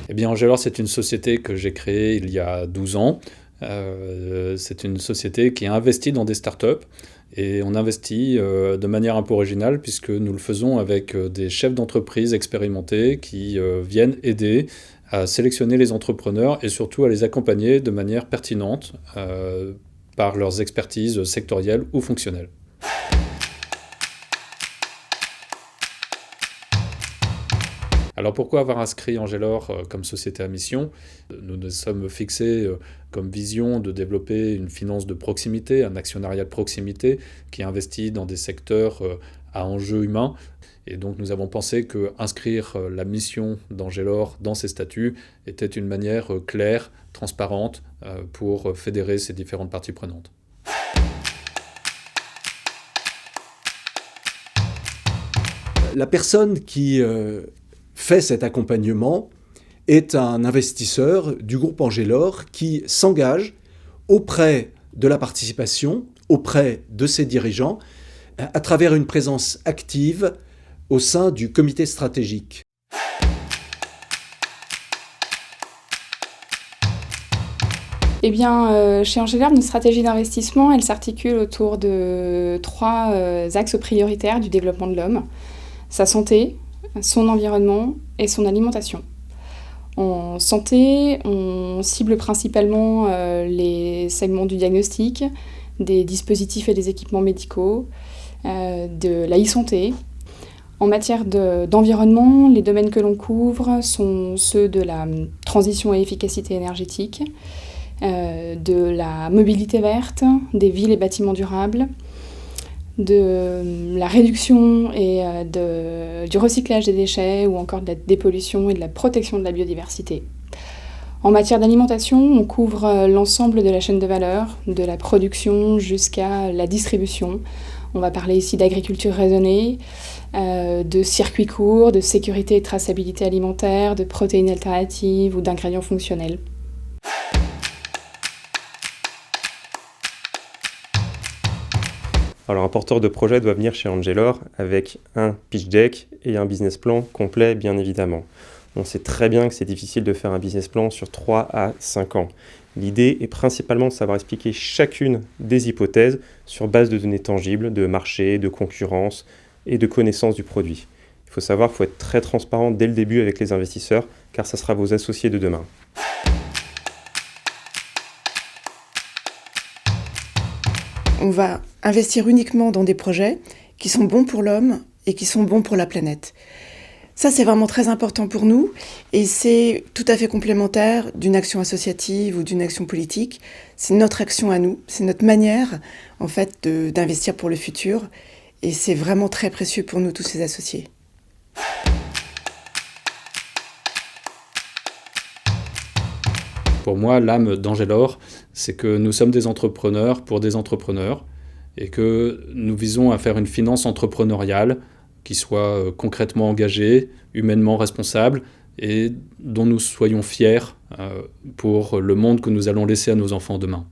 Eh bien, Angelor, c'est une société que j'ai créée il y a 12 ans. C'est une société qui a investi dans des startups et on investit de manière un peu originale puisque nous le faisons avec des chefs d'entreprise expérimentés qui viennent aider à sélectionner les entrepreneurs et surtout à les accompagner de manière pertinente par leurs expertises sectorielles ou fonctionnelles. Alors pourquoi avoir inscrit Angelor comme société à mission ? Nous nous sommes fixés comme vision de développer une finance de proximité, un actionnariat de proximité qui investit dans des secteurs à enjeux humains. Et donc nous avons pensé qu'inscrire la mission d'Angelor dans ses statuts était une manière claire, transparente pour fédérer ces différentes parties prenantes. La personne qui fait cet accompagnement est un investisseur du groupe Angelor qui s'engage auprès de la participation, auprès de ses dirigeants, à travers une présence active au sein du comité stratégique. Eh bien, chez Angelor, notre stratégie d'investissement, elle s'articule autour de 3 axes prioritaires du développement de l'homme. Sa santé, son environnement et son alimentation. En santé, on cible principalement les segments du diagnostic, des dispositifs et des équipements médicaux, de la e-santé. En matière d'environnement, les domaines que l'on couvre sont ceux de la transition et efficacité énergétique, de la mobilité verte, des villes et bâtiments durables, de la réduction et du recyclage des déchets ou encore de la dépollution et de la protection de la biodiversité. En matière d'alimentation, on couvre l'ensemble de la chaîne de valeur, de la production jusqu'à la distribution. On va parler ici d'agriculture raisonnée, de circuits courts, de sécurité et traçabilité alimentaire, de protéines alternatives ou d'ingrédients fonctionnels. Alors un porteur de projet doit venir chez Angelor avec un pitch deck et un business plan complet, bien évidemment. On sait très bien que c'est difficile de faire un business plan sur 3 à 5 ans. L'idée est principalement de savoir expliquer chacune des hypothèses sur base de données tangibles, de marché, de concurrence et de connaissance du produit. Il faut savoir qu'il faut être très transparent dès le début avec les investisseurs, car ça sera vos associés de demain. On va investir uniquement dans des projets qui sont bons pour l'homme et qui sont bons pour la planète. Ça, c'est vraiment très important pour nous et c'est tout à fait complémentaire d'une action associative ou d'une action politique. C'est notre action à nous, c'est notre manière en fait d'investir pour le futur et c'est vraiment très précieux pour nous tous ces associés. Pour moi, l'âme d'Angelor, c'est que nous sommes des entrepreneurs pour des entrepreneurs et que nous visons à faire une finance entrepreneuriale qui soit concrètement engagée, humainement responsable et dont nous soyons fiers pour le monde que nous allons laisser à nos enfants demain.